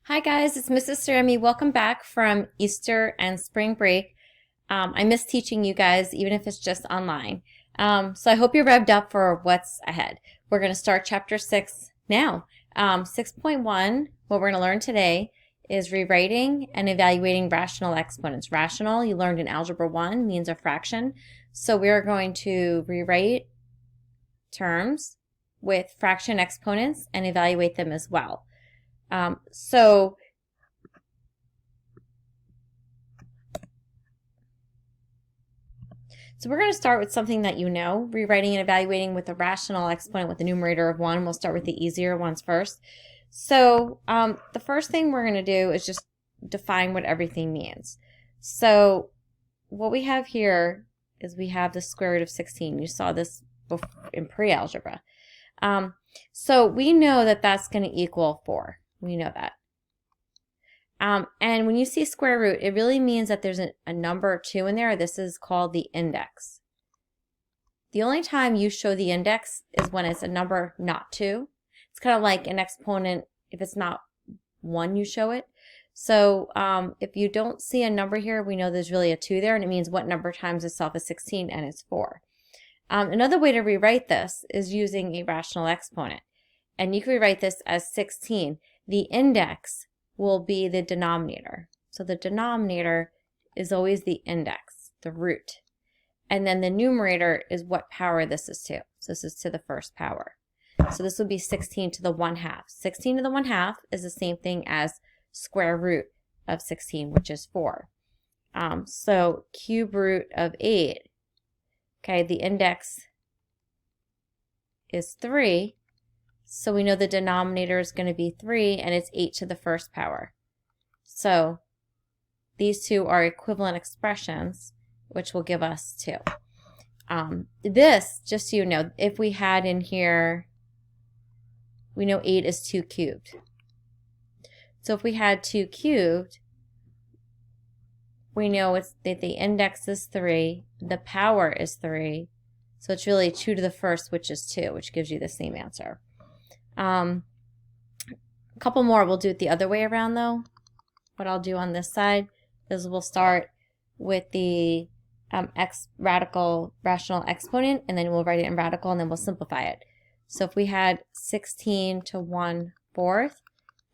Hi guys, it's Mrs. Cerami. Welcome back from Easter and spring break. I miss teaching you guys, even if it's just online. So I hope you're revved up for what's ahead. We're going to start chapter 6 now. 6.1, what we're going to learn today is rewriting and evaluating rational exponents. Rational, you learned in Algebra 1, means a fraction. So we're going to rewrite terms with fraction exponents and evaluate them as well. So we're going to start with something that you know, rewriting and evaluating with a rational exponent with a numerator of 1. We'll start with the easier ones first. So the first thing we're going to do is just define what everything means. So what we have here is we have the square root of 16. You saw this in pre-algebra. So we know that that's going to equal 4. We know that. And when you see square root, it really means that there's a number 2 in there. This is called the index. The only time you show the index is when it's a number not 2. It's kind of like an exponent. If it's not 1, you show it. So if you don't see a number here, we know there's really a 2 there, and it means what number times itself is 16, and it's 4. Another way to rewrite this is using a rational exponent. And you can rewrite this as 16. The index will be the denominator. So the denominator is always the index, the root. And then the numerator is what power this is to. So this is to the first power. So this would be 16 to the 1/2. 16 to the 1/2 is the same thing as square root of 16, which is 4. So cube root of 8, okay, the index is 3. So we know the denominator is going to be 3, and it's 8 to the first power. So these two are equivalent expressions, which will give us 2. This, just so you know, if we had in here, we know 8 is 2 cubed. So if we had 2 cubed, we know it's that the index is 3, the power is 3, so it's really 2 to the first, which is 2, which gives you the same answer. A couple more we'll do it the other way around though. What I'll do on this side is we'll start with the rational exponent, and then we'll write it in radical, and then we'll simplify it. So if we had 16 to 1/4,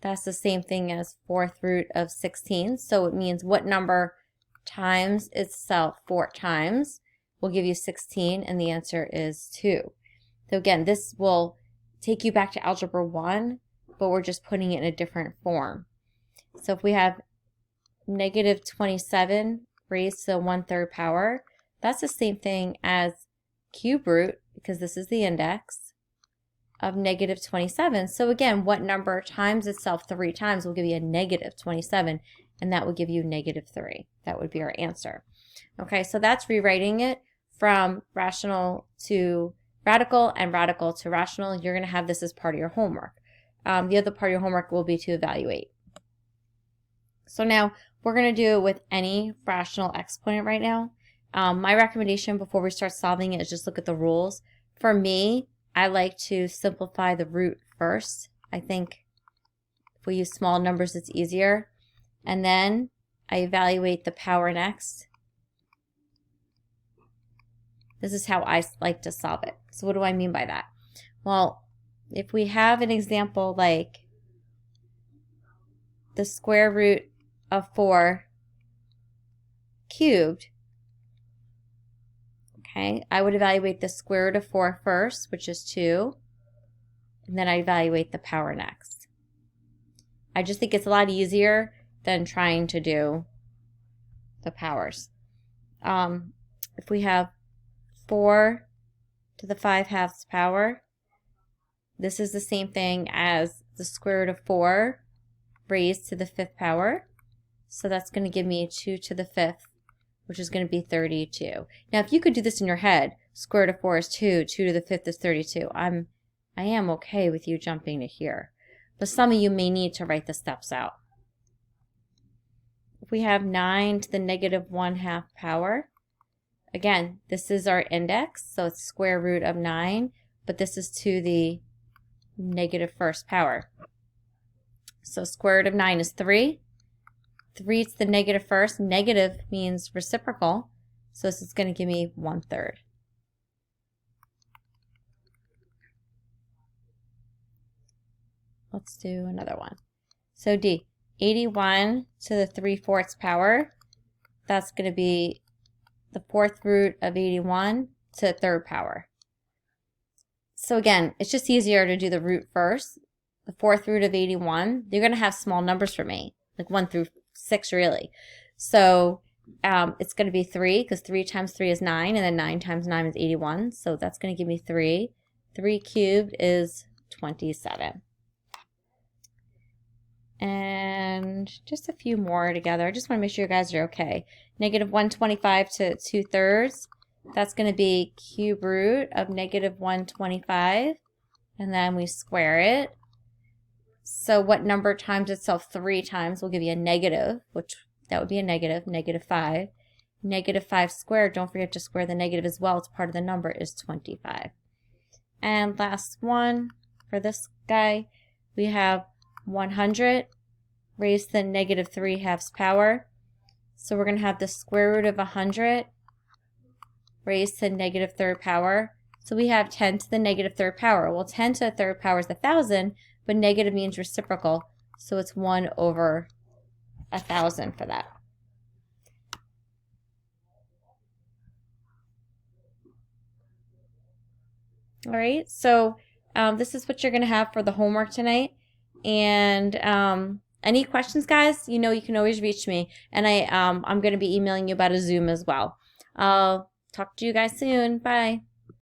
that's the same thing as 4th root of 16. So it means what number times itself 4 times will give you 16, and the answer is 2. So again, this will take you back to Algebra 1, but we're just putting it in a different form. So if we have negative 27 raised to the 1/3 power, that's the same thing as cube root, because this is the index, of negative 27. So again, what number times itself 3 times will give you a negative 27, and that will give you negative 3. That would be our answer. Okay, so that's rewriting it from rational to radical and radical to rational. You're going to have this as part of your homework. The other part of your homework will be to evaluate. So now we're going to do it with any rational exponent right now. My recommendation before we start solving it is just look at the rules. For me, I like to simplify the root first. I think if we use small numbers, it's easier. And then I evaluate the power next. This is how I like to solve it. So what do I mean by that? Well, if we have an example like the square root of 4 cubed, okay, I would evaluate the square root of 4 first, which is 2, and then I evaluate the power next. I just think it's a lot easier than trying to do the powers. If we have 4 to the 5/2 power, this is the same thing as the square root of 4 raised to the 5th power. So that's going to give me 2 to the 5th, which is going to be 32. Now, if you could do this in your head, square root of 4 is 2, 2 to the 5th is 32. I am okay with you jumping to here. But some of you may need to write the steps out. If we have 9 to the negative 1/2 power, again, this is our index, so it's square root of 9, but this is to the negative 1st power. So square root of 9 is 3. 3 is the negative first. Negative means reciprocal. So this is going to give me 1/3. Let's do another one. So D, 81 to the 3/4 power. That's going to be the 4th root of 81 to the 3rd power. So again, it's just easier to do the root first. The 4th root of 81, you're going to have small numbers for me, like 1 through 6 really. So it's going to be 3, because 3 times 3 is 9, and then 9 times 9 is 81. So that's going to give me 3. 3 cubed is 27. And just a few more together. I just want to make sure you guys are okay. Negative 125 to 2/3. That's going to be cube root of negative 125. And then we square it. So what number times itself 3 times will give you a negative, which that would be a negative, -5. -5 squared, don't forget to square the negative as well. It's part of the number, is 25. And last one for this guy, we have 100 raised to the -3/2 power. So we're going to have the square root of 100 raised to the -3rd power. So we have 10 to the -3rd power. Well, 10 to the 3rd power is 1,000, but negative means reciprocal. So it's 1/1,000 for that. All right, so this is what you're going to have for the homework tonight. And any questions, guys? You know you can always reach me. And I'm going to be emailing you about a Zoom as well. I'll talk to you guys soon. Bye.